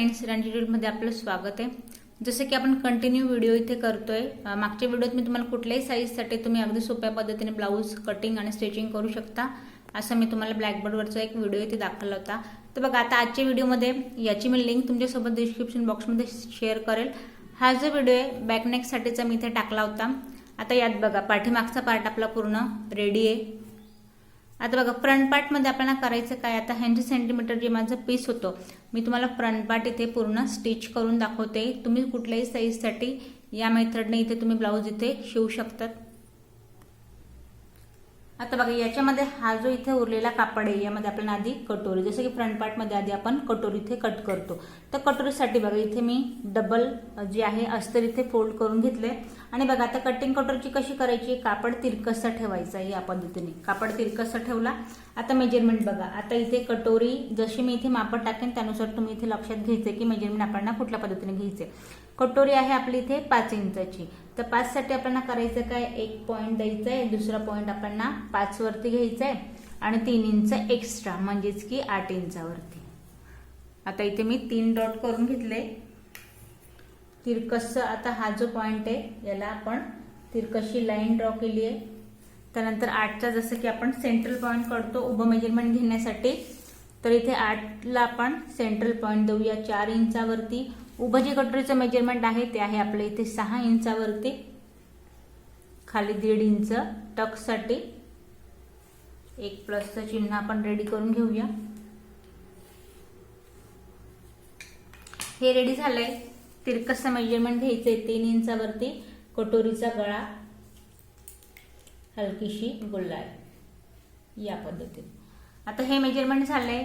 Friends, Ranji मध्ये आपलं स्वागत आहे। जसं की आपण कंटिन्यू व्हिडिओ इथे करतोय। मागच्या व्हिडिओत मी तुम्हाला कुठल्याही साईजसाठी तुम्ही अगदी सोप्या पद्धतीने ब्लाऊज कटिंग आणि स्टिचिंग करू शकता असं मी तुम्हाला ब्लॅकबोर्डवरचा एक व्हिडिओ इथे दाखवला होता। तर बघा, आता आजच्या व्हिडिओमध्ये याची मी लिंक तुमच्यासोबत डिस्क्रिप्शन बॉक्समध्ये शेअर करेल। हा जो व्हिडिओ आहे बॅक नेक साठीचा मी इथे टाकला होता। आता यात बघा, पाठीमागचा पार्ट आपला पूर्ण रेडी आहे। आता बघा, फ्रंट पार्ट मध्ये आपल्याला करायचं काय, आता 80 सेंटीमीटर जे माझं पीस होतं मी तुम्हाला फ्रंट पार्ट इथे पूर्ण स्टिच करून दाखवते। तुम्ही कुठल्याही साईजसाठी या मेथडने इथे तुम्ही ब्लाऊज इथे शिवू शकतात। आता बघा, याच्यामध्ये हा जो इथे उरलेला कापड आहे यामध्ये आपल्याला आधी कटोरी, जसं की फ्रंट पार्ट मध्ये आधी आपण कटोरी इथे कट करतो, तर कटोरीसाठी बघा इथे मी डबल जे आहे अस्तर इथे फोल्ड करून घेतले। आणि बघा, आता कटिंग कटोरीची कशी करायची, कापड तिरकसा ठेवायचा आहे। या पद्धतीने कापड तिरकसा ठेवला। आता मेजरमेंट बघा, आता इथे कटोरी जशी मी इथे माप टाकेन त्यानुसार तुम्ही इथे लक्षात घ्यायचे की मेजरमेंट आपल्याला कुठल्या पद्धतीने घ्यायचे। कटोरी आहे आपली इथे 5 इंचाची, तर 5 साठी आपल्याला करायचं काय, एक पॉइंट द्यायचा आहे, दुसरा पॉइंट आपल्याला 5 वरती घ्यायचा आहे आणि 3 इंच एक्स्ट्रा म्हणजेच की 8 इंचावरती। आता इथे मी 3 डॉट करून घेतले तिरकस। आता हा जो पॉइंट आहे याला आपण तिरकशी लाईन ड्रॉ केली आहे। त्यानंतर 8चा जसं की आपण सेंट्रल पॉइंट काढतो उभं मेजरमेंट घेण्यासाठी, तर इथे 8ला आपण सेंट्रल पॉइंट देऊया 4 इंचावरती। उभं जे कटोरीचं मेजरमेंट आहे ते आहे आपल्या इथे 6 इंचावरती। खाली 1.5 इंच टक्ससाठी एक प्लसचं चिन्ह आपण रेडी करून घेऊया। हे रेडी झालंय। तिरकसं मेजरमेंट घ्यायचंय 3 इंचावरती। कटोरीचा गळा हलकीशी गुंडाळी या पद्धतीने। आता हे मेजरमेंट झालंय,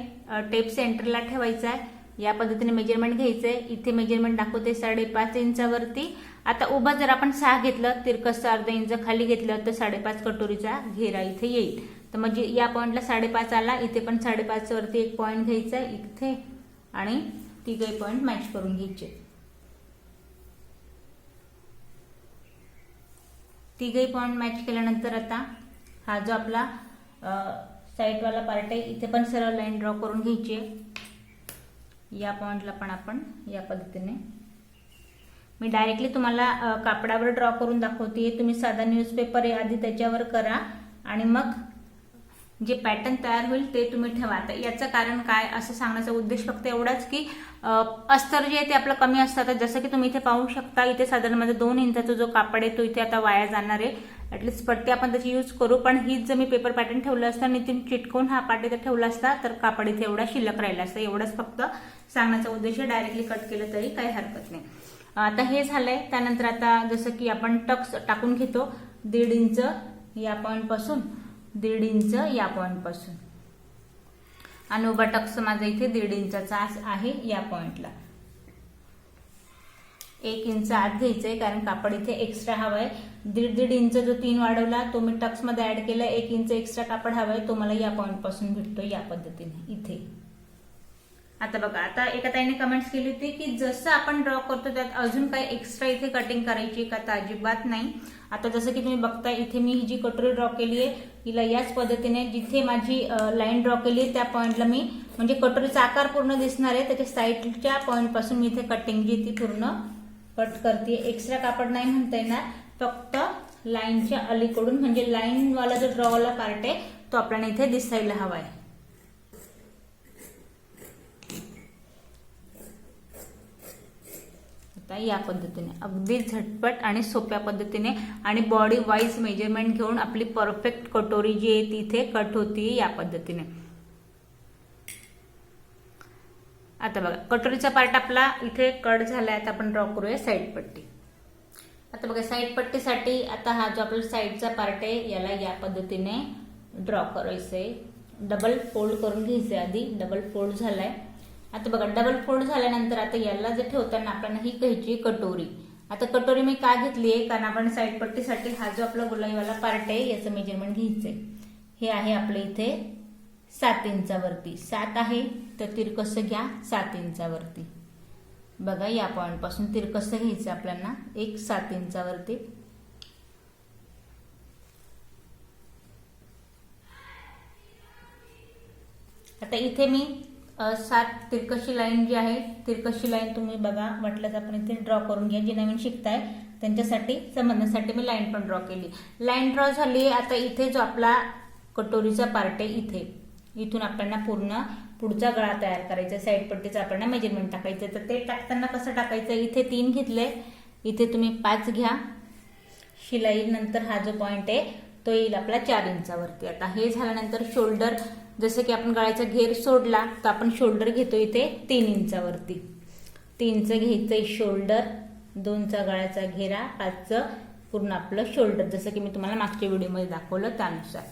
टेप सेंटरला ठेवायचा आहे। या पद्धतीने मेजरमेंट घ्यायचंय। इथे मेजरमेंट दाखवते 5.5 इंचावरती। आता उभा जर आपण 6 घेतलं, तिरकस अर्धा इंच खाली घेतलं तर 5.5 कटोरीचा घेरा इथे येईल। तर म्हणजे या पॉइंटला 5.5 आला, इथे पण 5.5 वरती एक पॉइंट घ्यायचा इथे आणि तिघे पॉइंट मॅच करून घ्यायचे। तिघे पॉइंट मॅच केल्यानंतर आता हा जो आपला साइड वाला पार्ट आहे इथे पण सरळ लाईन ड्रॉ करून घ्यायची। या पॉइंटला पण आपण या पद्धतीने, मी डायरेक्टली तुम्हाला कापडावर ड्रॉ करून दाखवते। तुम्ही साधा न्यूजपेपर आहे आधी त्याच्यावर करा आणि मग जे पॅटर्न तयार होईल ते तुम्ही ठेवा। आता याचं कारण काय असं सांगण्याचा उद्देश फक्त एवढाच की अस्तर जे आहे ते आपलं कमी असतं। जसं की तुम्ही इथे पाहू शकता, इथे साधारण माझा 2 इंचाचा जो कापड आहे तो इथे आता वाया जाणार आहे। ऍटलीस्ट पट्टी आपण त्याची यूज करू, पण हीच जर मी पेपर पॅटर्न ठेवलं असतं आणि इथे चिटकून हा पार्ट इथे ठेवला असता तर कापड इथे एवढा शिल्लक राहिला असता। एवढंच फक्त सांगण्याचा उद्देश, डायरेक्टली कट केलं तरी काही हरकत नाही। आता हे झालंय। त्यानंतर आता जसं की आपण टक्स टाकून घेतो 1.5 इंच या पॉइंट पासून, 1.5 इंच या पॉइंट पासून, आणि उभा टक्स माझा इथे 1.5 इंचाचा आहे या पॉइंटला। 1 इंच आत घ्यायचंय कारण कापड इथे एक्स्ट्रा हवाय। 1.5 इंच जो 3 वाढवला तो मी टक्स मध्ये ऍड केला। 1 इंच एक्स्ट्रा कापड हवाय तो मला या पॉइंट पासून भेटतो या पद्धतीने इथे। आता बघा, आता एका ताईने कमेंट्स केली होती की जसं आपण ड्रॉ करतो त्यात अजून काही एक्स्ट्रा इथे कटिंग करायची का, तर अजिबात नाही। आता जसं की तुम्ही बघताय इथे मी ही जी कटोरी ड्रॉ केली आहे हिला याच पद्धतीने जिथे माझी लाईन ड्रॉ केली आहे त्या पॉइंटला मी, म्हणजे कटोरीचा आकार पूर्ण दिसणार आहे त्याच्या साईडच्या पॉइंट पासून मी इथे कटिंग जी ती पूर्ण कट करते। एक्स्ट्रा कापड नाही म्हणता येणार, फक्त लाईनच्या अलीकडून, म्हणजे लाईन वाला जो ड्रॉ वाला पार्ट आहे तो आपल्याला इथे दिसायला हवाय। या पद्धतीने अगदी झटपट आणि सोप्या पद्धतीने आणि बॉडी वाईज मेजरमेंट घेऊन आपली परफेक्ट कटोरी जी आहे तिथे कट होती या पद्धतीने। आता बघा, कटोरीचा पार्ट आपला इथे कट झालाय। आता आपण ड्रॉ करूया साईड पट्टी। आता बघा, साईड पट्टीसाठी आता हा जो आपला साईडचा पार्ट आहे याला या पद्धतीने ड्रॉ करायचंय। डबल फोल्ड करून घ्यायचंय आधी, डबल फोल्ड झालाय। आता बघा, डबल फोल्ड झाल्यानंतर आता याला जे ठेवताना आपल्याला ही घ्यायची कटोरी। आता कटोरी मी का घेतली आहे, कारण आपण साईड पट्टीसाठी हा जो आपला गुलाईवाला पार्ट आहे याचं मेजरमेंट घ्यायचंय। हे आहे आपल्या इथे 7 इंचावरती, 7 आहे तर तिरकसं घ्या 7 इंचावरती। बघा, या पॉइंट पासून तिरकसं घ्यायचं आपल्याला एक 7 इंचावरती। आता इथे मी 7 तिरकशी लाईन जी आहे, तिरकशी लाईन तुम्ही बघा, वाटल्यास आपण इथे ड्रॉ करून घ्या. जे नवीन शिकताय त्यांच्यासाठी समजण्यासाठी मी लाईन पण ड्रॉ केली. लाईन ड्रॉ झाली. आता इथे जो आपला कटोरीचा पार्ट आहे, इथून आपल्याला पूर्ण पुढचा गळा तयार करायचा. साईड पट्टीचा आपल्याला मेजरमेंट टाकायचं. तर ते टाकताना कसं टाकायचं, इथे 3 घेतले, इथे तुम्ही 5 घ्या. शिलाई नंतर हा जो पॉइंट आहे तो येईल आपला 4 इंचावरती. आता हे झाल्यानंतर शोल्डर, जसं की आपण गळ्याचा घेर सोडला तर आपण शोल्डर घेतो इथे 3 इंचावरती. 3चं घ्यायचंय शोल्डर, 2चा गळ्याचा घेरा, 5चं पूर्ण आपलं शोल्डर, जसं की मी तुम्हाला मागच्या व्हिडिओमध्ये दाखवलं त्यानुसार.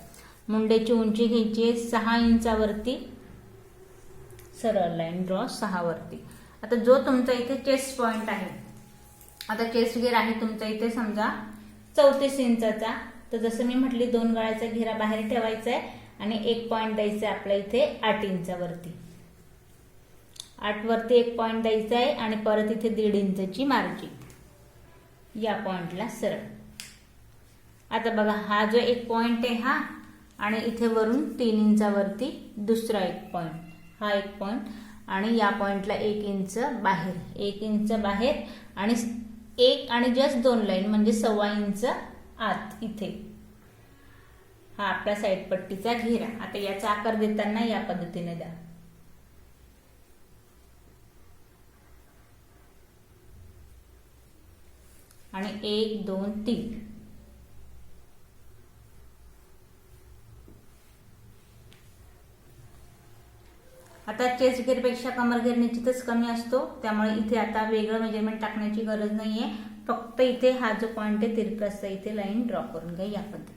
मुंड्याची उंची घ्यायची 6 इंचावरती. सरळ लाईन ड्रॉ 6 वरती. आता जो तुमचा इथे चेस्ट पॉइंट आहे, आता चेस्ट घेर आहे तुमचा इथे समजा 34 इंचाचा. तर जसं मी म्हटली 2 गळ्याचा घेरा बाहेर ठेवायचा आहे आणि 1 पॉइंट द्यायचा आहे आपल्या इथे 8 इंचावरती. 8 वरती 1 पॉइंट द्यायचा आहे आणि परत इथे 1.5 इंचची मार्जिन या पॉइंटला सरळ. आता बघा हा जो 1 पॉइंट आहे हा, आणि इथे वरून 3 इंचावरती दुसरा 1 पॉइंट, हा 1 पॉइंट, आणि या पॉइंटला 1 इंच बाहेर, 1 इंच बाहेर, आणि 1 आणि जस्ट 2 लाईन म्हणजे 1.25 इंच आत इथे. हा आपला साईड पट्टीचा घेरा. आता याचा आकार देताना या पद्धतीने द्या. आणि 1 2 3. आता चेस्ट घेरपेक्षा कमर घेर निश्चितच कमी असतो, त्यामुळे इथे आता वेगळं मेजरमेंट टाकण्याची गरज नाहीये. फक्त इथे हा जो पॉइंट आहे तिरकसा, इथे लाईन ड्रॉ करून घ्या या पद्धतीने.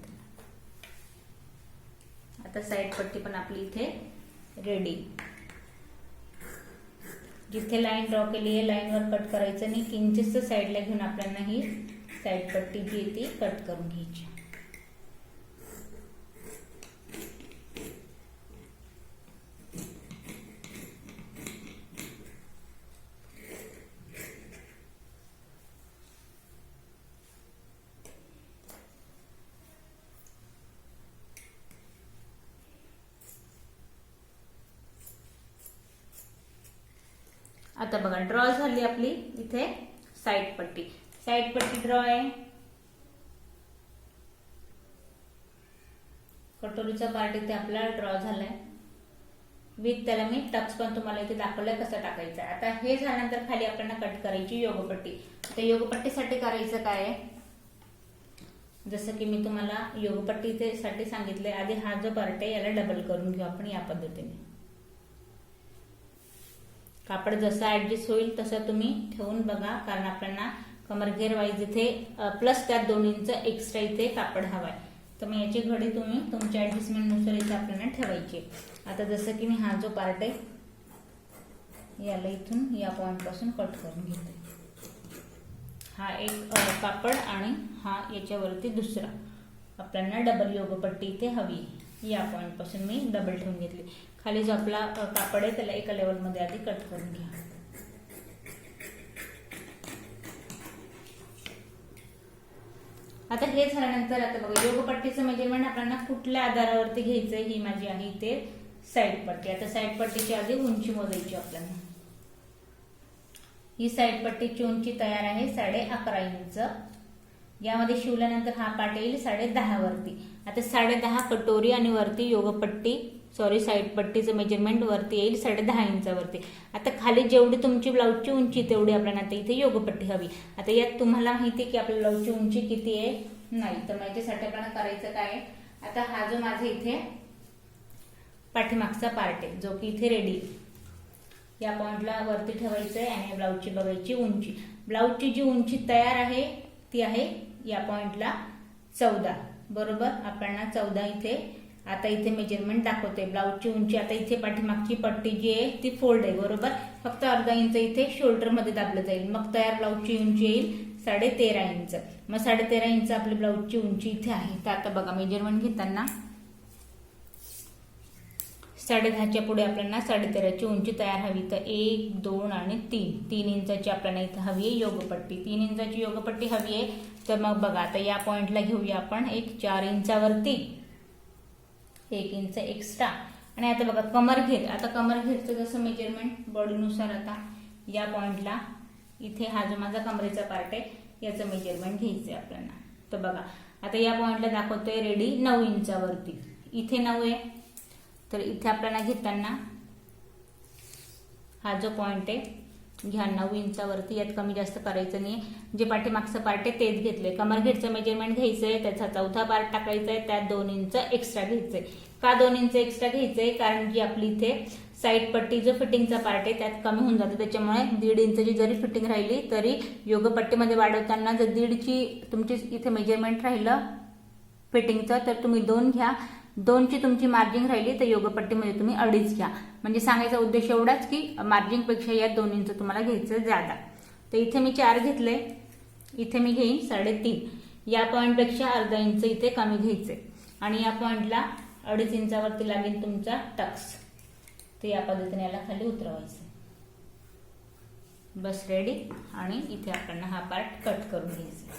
आता साईड पट्टी पण आपली इथे रेडी. जिथे लाईन ड्रॉ केली आहे लाईनवर कट करायचं नाही, किंचित साईडला घेऊन आपल्याला ही साईड पट्टी जी आहे ती कट करून घ्यायची. आता बघा ड्रॉ झाली आपली इथे साईड पट्टी. साईड पट्टी ड्रॉ आहे. कटोरीचा पार्ट इथे आपला ड्रॉ झालाय. विथ त्याला मी टक्स पण तुम्हाला इथे दाखवलंय कसं टाकायचं. आता हे झाल्यानंतर खाली आपल्याला कट करायची योगपट्टी. तर योगपट्टीसाठी करायचं काय आहे, जसं की मी तुम्हाला योगपट्टी साठी सांगितलंय, आधी हा जो पार्ट आहे याला डबल करून घेऊ आपण या पद्धतीने. कापड जसं ऍडजस्ट होईल तसं तुम्ही ठेवून बघा, कारण आपल्याला कमरघेर वाईज इथे प्लस त्यात 2 इंच एक्स्ट्रा इथे कापड हवाय. तर मग याची घडी तुम्ही तुमच्या ऍडजस्टमेंटनुसार इथे आपल्याला ठेवायची. आता जसं की मी हा जो पार्ट आहे याला इथून या पॉइंट पासून कट करून घेते. हा एक कापड आणि हा याच्यावरती दुसरा आपल्याला डबल योगपट्टी इथे हवी. या पॉइंट पासून मी डबल ठेवून घेतली. खाली जो आपला कापड आहे त्याला एका लेवल मध्ये आधी कट करून घ्या. आता हे झाल्यानंतर आता बघा योगपट्टीचं मेजरमेंट आपल्याला कुठल्या आधारावरती घ्यायचंय. ही माझी आहे इथे साईड पट्टी. आता साईड पट्टीची आधी उंची मोजायची आपल्याला. ही साईड पट्टीची उंची तयार आहे 11.5 इंच. यामध्ये शिवल्यानंतर हा पार्ट येईल 10.5 वरती. आता 10.5 कटोरी आणि वरती योगपट्टी साईड पट्टीचं मेजरमेंट वरती येईल 10.5 इंचावरती. आता खाली जेवढी तुमची ब्लाऊजची उंची तेवढी आपल्याला आता इथे योगपट्टी हवी. आता यात तुम्हाला माहिती आहे की आपल्या ब्लाऊजची उंची किती आहे नाही, तर याच्यासाठी आपल्याला करायचं काय, आता हा जो माझा इथे पाठीमागचा पार्ट आहे जो की इथे रेडी, या पॉइंटला वरती ठेवायचं आहे आणि ब्लाऊजची बघायची उंची. ब्लाऊजची जी उंची तयार आहे ती आहे या पॉइंटला 14 बरोबर. आपल्याला 14 इथे आता इथे मेजरमेंट दाखवते. ब्लाऊजची उंची आता इथे पाठीमागची पट्टी जी आहे ती फोल्ड आहे बरोबर. फक्त अर्धा इंच इथे शोल्डर मध्ये दाबलं जाईल. मग तयार ब्लाऊजची उंची येईल 13.5 इंच. मग 13.5 इंच आपली ब्लाऊजची उंची इथे आहे. तर आता बघा मेजरमेंट घेताना 10.5च्या पुढे आपल्याला 13.5ची उंची तयार हवी. तर 1 2 आणि 3 इंचाची आपल्याला इथे हवी आहे योगपट्टी. 3 इंचाची योगपट्टी हवी आहे. तर मग बघा आता या पॉइंटला घेऊया आपण एक 4 इंचावरती 1 इंच एक्स्ट्रा आणि आता बघा कमर घेर, आता कमर घेरचं जसं मेजरमेंट बॉडीनुसार आता या पॉइंटला इथे हा जो माझा कमरेचा पार्ट आहे याचं मेजरमेंट घ्यायचंय आपल्याला. तर बघा आता या पॉइंटला दाखवतोय रेडी 9 इंचावरती, इथे 9 आहे. तर इथे आपल्याला घेताना हा जो पॉइंट आहे घ्या 9 इंचावरती, यात कमी जास्त करायचं नाही. जे पाठीमागचं पार्ट आहे तेच घेतलंय. कमर घेरचं मेजरमेंट घ्यायचंय, त्याचा चौथा पार्ट टाकायचा आहे, त्यात 2 इंच एक्स्ट्रा घ्यायचंय. का 2 इंच एक्स्ट्रा घ्यायचंय? कारण जी आपली इथे साईड पट्टी जो फिटिंगचा पार्ट आहे त्यात कमी होऊन जाते, त्याच्यामुळे 1.5 इंचची जरी फिटिंग राहिली तरी योगपट्टीमध्ये वाढवताना जर 1.5ची तुमची इथे मेजरमेंट राहिलं फिटिंगचं तर तुम्ही 2 घ्या. 2ची तुमची मार्जिंग राहिली तर योगपट्टीमध्ये तुम्ही 2.5 घ्या. म्हणजे सांगायचा उद्देश एवढाच की मार्जिंग पेक्षा या 2 इंच तुम्हाला घ्यायचं ज्यादा. तर इथे मी 4 घेतले, इथे मी घेईन 3.5. या पॉइंटपेक्षा अर्धा इंच इथे कमी घ्यायचे आणि या पॉइंटला 2.5 इंचावरती लागेल तुमचा टक्स. तर या पद्धतीने याला खाली उतरवायचं. बस रेडी. आणि इथे आपण हा पार्ट कट करून घ्यायचा.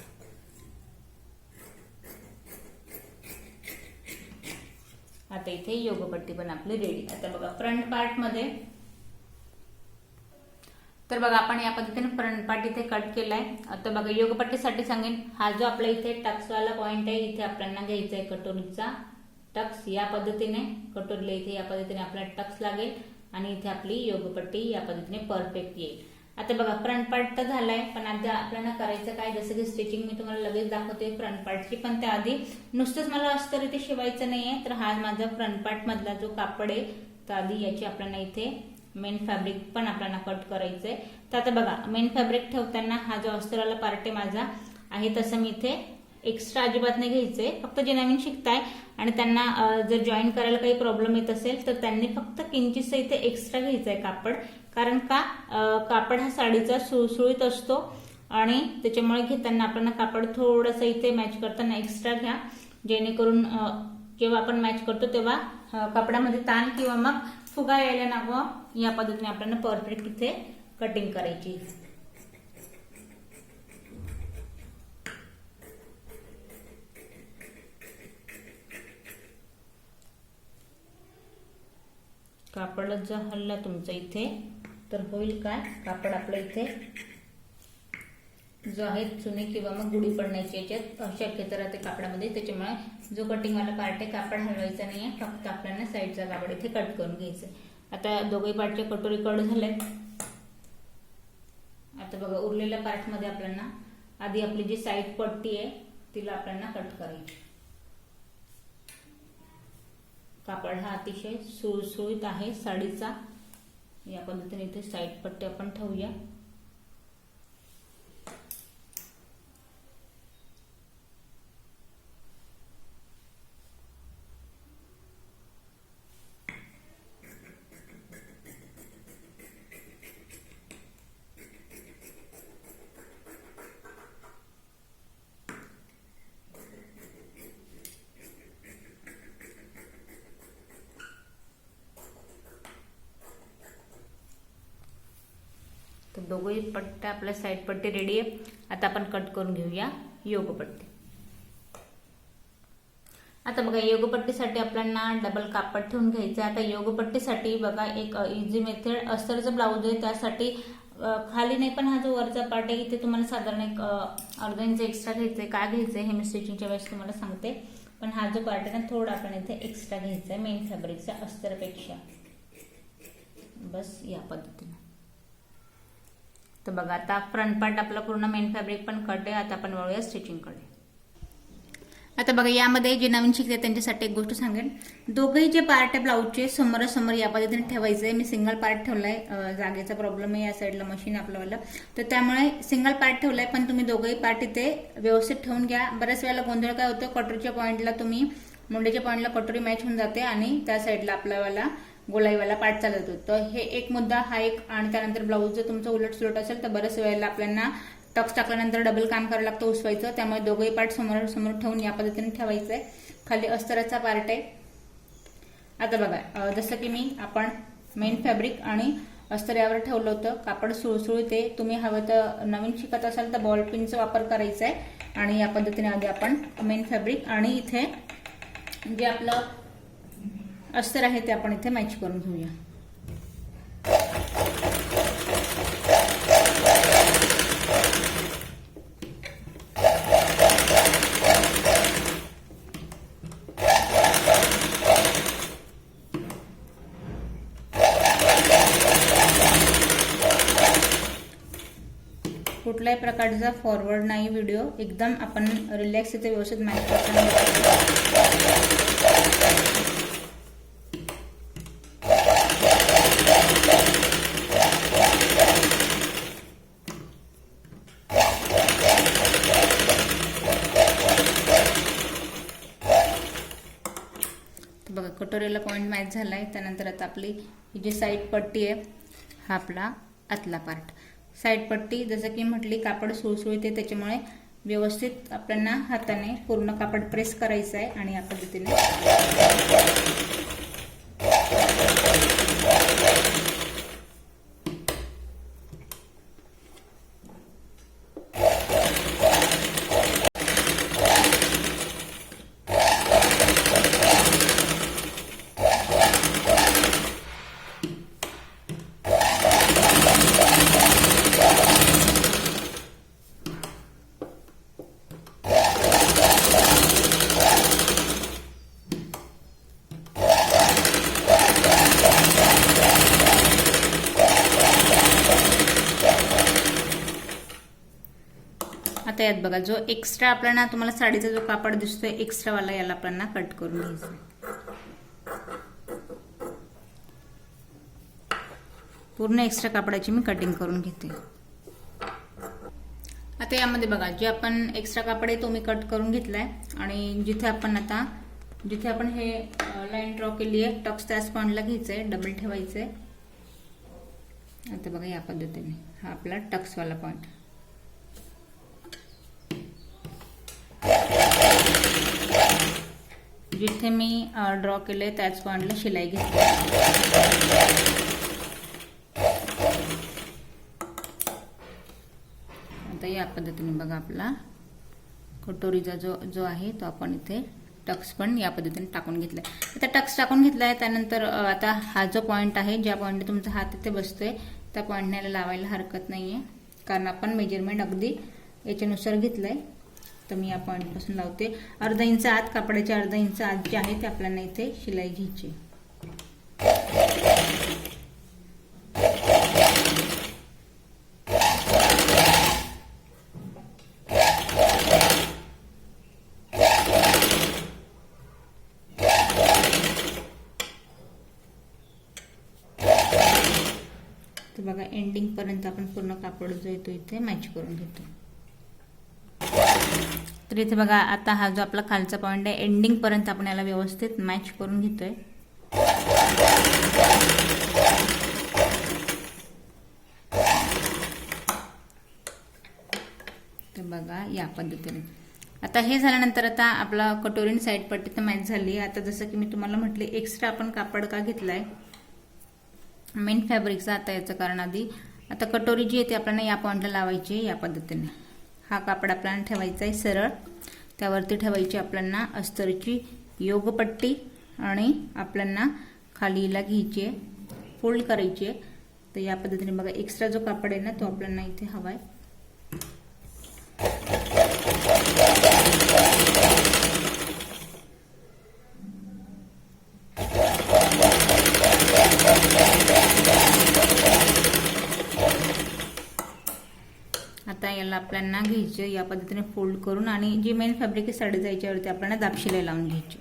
आता इथे योगपट्टी पण आपली रेडी. आता बघा फ्रंट पार्ट मध्ये, तर बघा आपण या पद्धतीने फ्रंट पार्ट इथे कट केलाय. आता बघा योगपट्टीसाठी सांगेन, हा जो आपला इथे टक्सवाला पॉइंट आहे इथे आपल्याला घ्यायचा आहे कटोरीचा टक्स. या पद्धतीने कटोरीला इथे या पद्धतीने आपल्याला टक्स लागेल आणि इथे आपली योगपट्टी या पद्धतीने परफेक्ट येईल. आता बघा फ्रंट पार्ट तर झालाय, पण आता आपल्याला करायचं काय, जसं की स्टिचिंग मी तुम्हाला लगेच दाखवते फ्रंट पार्टची. पण त्याआधी नुसतंच मला अस्तर इथे शिवायचं नाहीये, तर हा माझा फ्रंट पार्ट मधला जो कापड आहे तर आधी याची आपल्याला इथे मेन फॅब्रिक पण आपल्याला कट करायचंय. तर आता बघा मेन फॅब्रिक ठेवताना हा जो अस्तरवाला पार्ट आहे माझा आहे तसं मी इथे एक्स्ट्रा अजिबात नाही घ्यायचंय. फक्त जे नवीन शिकताय आणि त्यांना जर जॉईन करायला काही प्रॉब्लेम येत असेल तर त्यांनी फक्त किंचितसं इथे एक्स्ट्रा घ्यायचंय कापड. कारण का कापड हा साडीचा सुळसुळीत असतो आणि त्याच्यामुळे घेताना आपण कापड थोडंसं इथे मॅच करताना एक्स्ट्रा घ्या, जेणेकरून जेव्हा आपण मॅच करतो तेव्हा कापडामध्ये ताण किंवा मग फुगा यायला नको. या पद्धतीने आपल्याला परफेक्ट इथे कटिंग करायची. कापड जर हल्ला तुमचं इथे तर होईल काय, कापड आपलं इथे जो आहे चुने किंवा मग गुढी पडण्याची याच्यात शक्यता राहते कापडामध्ये. त्याच्यामुळे जो कटिंगवाला पार्ट आहे कापड हलवायचा नाहीये, फक्त आपल्याला साईडचा कापड इथे कट करून घ्यायचं. आता दोघे पार्टचे कटोरी कट झाले. आता बघा उरलेल्या पार्ट मध्ये आपल्याला आधी आपली जी साईड पट्टी आहे तिला आपल्याला कट करायची. कापड हा अतिशय सुळसुळीत आहे साडीचा. या पद्धतीने इथे साईड पट्टी आपण ठेवूया. तर दोघही पट्ट्या आपल्या साईड पट्टी रेडी आहे. आता आपण कट करून घेऊया योगपट्टी. आता बघा योगपट्टीसाठी आपल्याला डबल कापड ठेवून घ्यायचं. आता योगपट्टीसाठी बघा एक इझी मेथड, अस्तरचं ब्लाऊज आहे त्यासाठी खाली नाही पण हा जो वरचा पार्ट आहे इथे तुम्हाला साधारण एक अर्धा इंच एक्स्ट्रा घ्यायचंय. काय घ्यायचंय हे मी स्टिचिंगच्या वेळेस तुम्हाला सांगते, पण हा जो पार्ट आहे ना थोडा आपण इथे एक्स्ट्रा घ्यायचा आहे मेन फॅब्रिकच्या अस्तरपेक्षा. बस या पद्धतीने. तर बघा आता फ्रंट पार्ट आपला पूर्ण मेन फॅब्रिक पण कट आहे. आता आपण वळूया स्टिचिंगकडे. आता बघा यामध्ये जे नवीन शिकते त्यांच्यासाठी एक गोष्ट सांगेन, दोघही जे पार्ट आहे ब्लाऊजचे समोरासमोर या पद्धतीने ठेवायचे. मी सिंगल पार्ट ठेवलाय, जागेचा प्रॉब्लेम आहे या साईडला मशीन आपल्याला, तर त्यामुळे सिंगल पार्ट ठेवलाय. पण तुम्ही दोघही पार्ट इथे व्यवस्थित ठेवून घ्या. बऱ्याच वेळेला गोंधळ काय होतो, कटोरीच्या पॉईंटला तुम्ही मुंडेच्या पॉईंटला कटोरी मॅच होऊन जाते आणि त्या साईडला आपल्याला गोलाईवाला पार्ट चालत होतो. तर हे एक मुद्दा हा एक. आणि त्यानंतर ब्लाऊज जर तुमचं उलट सुलट असेल तर बऱ्याच वेळेला आपल्याला टक्स टाकल्यानंतर डबल काम करावं लागतं उसवायचं. त्यामुळे दोघंही पार्ट समोर समोर ठेवून या पद्धतीने ठेवायचंय. खाली अस्तराचा पार्ट आहे. आता बघा जसं की मी आपण मेन फॅब्रिक आणि अस्तर यावर ठेवलं होतं, कापड सुळसुळीत आहे. तुम्ही हवं तर नवीन शिकत असाल तर बॉल पिनचा वापर करायचा आहे. आणि या पद्धतीने आधी आपण मेन फॅब्रिक आणि इथे जे आपलं अस्तर आहे ते आपण इथे मॅच करून घेऊया. कुठल्याही प्रकारचा फॉरवर्ड नाही व्हिडिओ, एकदम आपण रिलॅक्स इथे व्यवस्थित मॅच करताना. बघा कटोरीला पॉइंट मॅच झालाय. त्यानंतर आता आपली ही जी साईड पट्टी आहे हा आपला आतला पार्ट. साईड पट्टी जसं की म्हटली कापड सुळसुळीत आहे, त्याच्यामुळे व्यवस्थित आपल्याला हाताने पूर्ण कापड प्रेस करायचं आहे आणि या पद्धतीने आता यात बघा जो एक्स्ट्रा आपल्याला तुम्हाला साडीचा जो कापड दिसतोय एक्स्ट्रा वाला, याला आपल्याला कट करून घ्यायचं. पूर्ण एक्स्ट्रा कापडाची मी कटिंग करून घेते. आता यामध्ये बघा जे आपण एक्स्ट्रा कापड आहे तो मी कट करून घेतलाय आणि जिथे आपण हे लाईन ड्रॉ केली आहे टक्स त्याच पॉइंटला घ्यायचंय, डबल ठेवायचंय. आता बघा या पद्धतीने हा आपला टक्स वाला पॉइंट. जिथे मी ड्रॉ केले त्याच पॉइंटला शिलाई घेतली. आता या पद्धतीने बघा आपला कटोरीचा जो आहे तो आपण इथे टक्स पण या पद्धतीने टाकून घेतलाय. आता टक्स टाकून घेतलाय. त्यानंतर आता हा जो पॉइंट आहे ज्या पॉइंटने तुमचा हात इथे बसतोय त्या पॉइंटने लावायला हरकत नाहीये, कारण आपण मेजरमेंट अगदी याच्यानुसार घेतलंय. तर मी या पॉइंट पासून लावते. अर्धा इंच आत, कापडाच्या अर्धा इंच आत जे आहे ते आपल्याला इथे शिलाई घ्यायची. तर बघा एंडिंग पर्यंत आपण पूर्ण कापड जो येतो इथे मॅच करून घेतो. तर इथे बघा आता हा जो आपला खालचा पॉइंट आहे एंडिंग पर्यंत आपण याला व्यवस्थित मॅच करून घेतोय. तर बघा या पद्धतीने आता हे झाल्यानंतर आता आपला कटोरी साईड पट्टी तर मॅच झाली. आता जसं की मी तुम्हाला म्हटले एक्स्ट्रा आपण कापड का घेतलाय मेन फॅब्रिकचा. आता याचं कारण आधी आता कटोरी जी आहे ती आपल्याला या पॉइंटला लावायची. या पद्धतीने हा कापड आपल्याला ठेवायचा आहे सरळ, त्यावरती ठेवायची आपल्याला अस्तरची योगपट्टी आणि आपल्याला खालीला घ्यायची आहे, फोल्ड करायची आहे. तर या पद्धतीने बघा एक्स्ट्रा जो कापड आहे ना तो आपल्याला इथे हवाय. आता याला आपल्याला घ्यायचे या पद्धतीने फोल्ड करून आणि जी मेन फॅब्रिक आहे साडी जायच्यावरती आपल्याला दाबशिलाई लावून घ्यायची.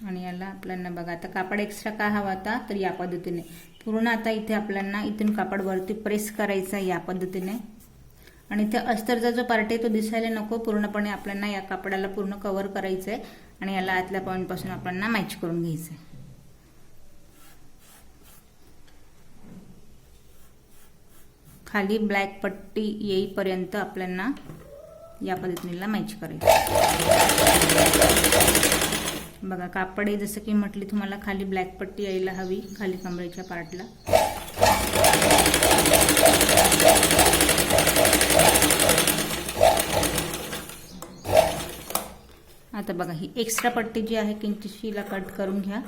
आणि याला आपल्याला बघा आता कापड एक्स्ट्रा का हवा होता तर या पद्धतीने पूर्ण आता इथे आपल्याला इथून कापड वरती प्रेस करायचा या पद्धतीने. आणि इथे अस्तरचा जो पार्ट आहे तो दिसायला नको, पूर्णपणे आपल्याला या कापडाला पूर्ण कव्हर करायचं आहे आणि याला आतल्या पॉइंट पासून आपल्याला मॅच करून घ्यायचं आहे. खाली ब्लॅक पट्टी येईपर्यंत आपल्याला या पद्धतीने मॅच करायचं. बघा कापड आहे जसं की म्हटली तुम्हाला खाली ब्लॅक पट्टी यायला हवी खाली कमरेच्या पार्टला. आता बघा ही एक्स्ट्रा पट्टी जी आहे किंचितशीला कट करून घ्या.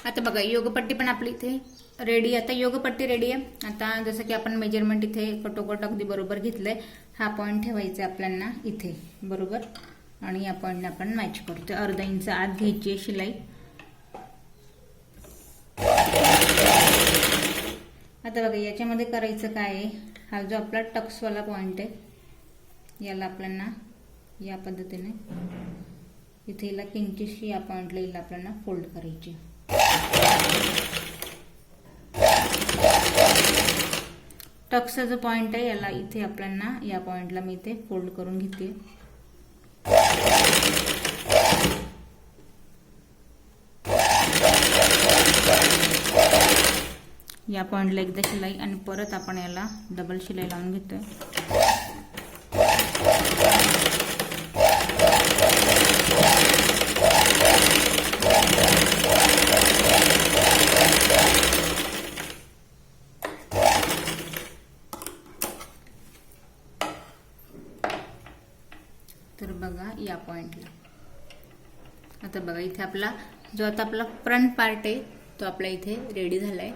आता बघा योगपट्टी पण आपली इथे रेडी. आता योगपट्टी रेडी आहे. आता जसं की आपण मेजरमेंट इथे कटोकट अगदी बरोबर घेतलंय. हा पॉइंट ठेवायचा आपल्याला इथे बरोबर आणि या पॉइंटला आपण मॅच करतोय. अर्धा इंच आत घ्यायची आहे शिलाई. आता बघा याच्यामध्ये करायचं काय आहे, हा जो आपला टक्सवाला पॉइंट आहे याला आपल्याला या पद्धतीने इथे हिला किंचितशी या पॉइंटला हिला आपल्याला फोल्ड करायची. टक्सचा जो पॉइंट आहे याला इथे आपल्याला या पॉइंटला मी इथे फोल्ड करून घेते. या पॉइंटला एकदा शिलाई आणि परत आपण याला डबल शिलाई लावून घेतोय. तर बघा या पॉइंटला आता बघा इथे आपला जो आता आपला फ्रंट पार्ट आहे तो आपला इथे रेडी झालाय.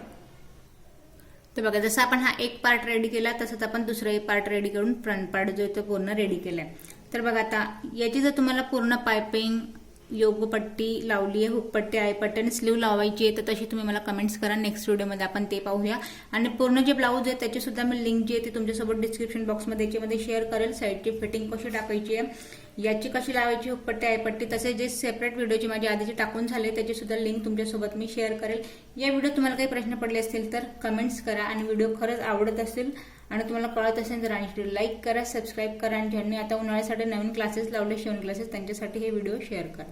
तर बघा जसं आपण हा एक पार्ट रेडी केला तसंच आपण दुसरा एक पार्ट रेडी करून फ्रंट पार्ट जो आहे तो पूर्ण रेडी केलाय. तर बघा आता याची जर तुम्हाला पूर्ण पाइपिंग योगपट्टी लावली आहे, हुकपट्टी आयपट्टी आणि स्लीव लावायची आहे तर तशी तुम्ही मला कमेंट्स करा. नेक्स्ट व्हिडिओमध्ये आपण ते पाहूया. आणि पूर्ण जे ब्लाऊज आहे त्याची सुद्धा मी लिंक जी आहे ती तुमच्यासोबत डिस्क्रिप्शन बॉक्समध्ये याच्यामध्ये शेअर करेल. साईडची फिटिंग कशी टाकायची आहे, याची कशी लावायची हुकपट्टी आयपट्टी, तसे जे सेपरेट व्हिडिओची माझी आधीचे टाकून झाले त्याची सुद्धा लिंक तुमच्यासोबत मी शेअर करेल. या व्हिडिओ तुम्हाला काही प्रश्न पडले असतील तर कमेंट्स करा. आणि व्हिडिओ खरंच आवडत असेल आणि तुम्हाला कळत असेल तर आणि व्हिडिओ लाईक करा, सबस्क्राईब करा. आणि ज्यांनी आता उन्हाळ्यासाठी नवीन क्लासेस लावले शिवण क्लासेस त्यांच्यासाठी हे व्हिडिओ शेअर करा.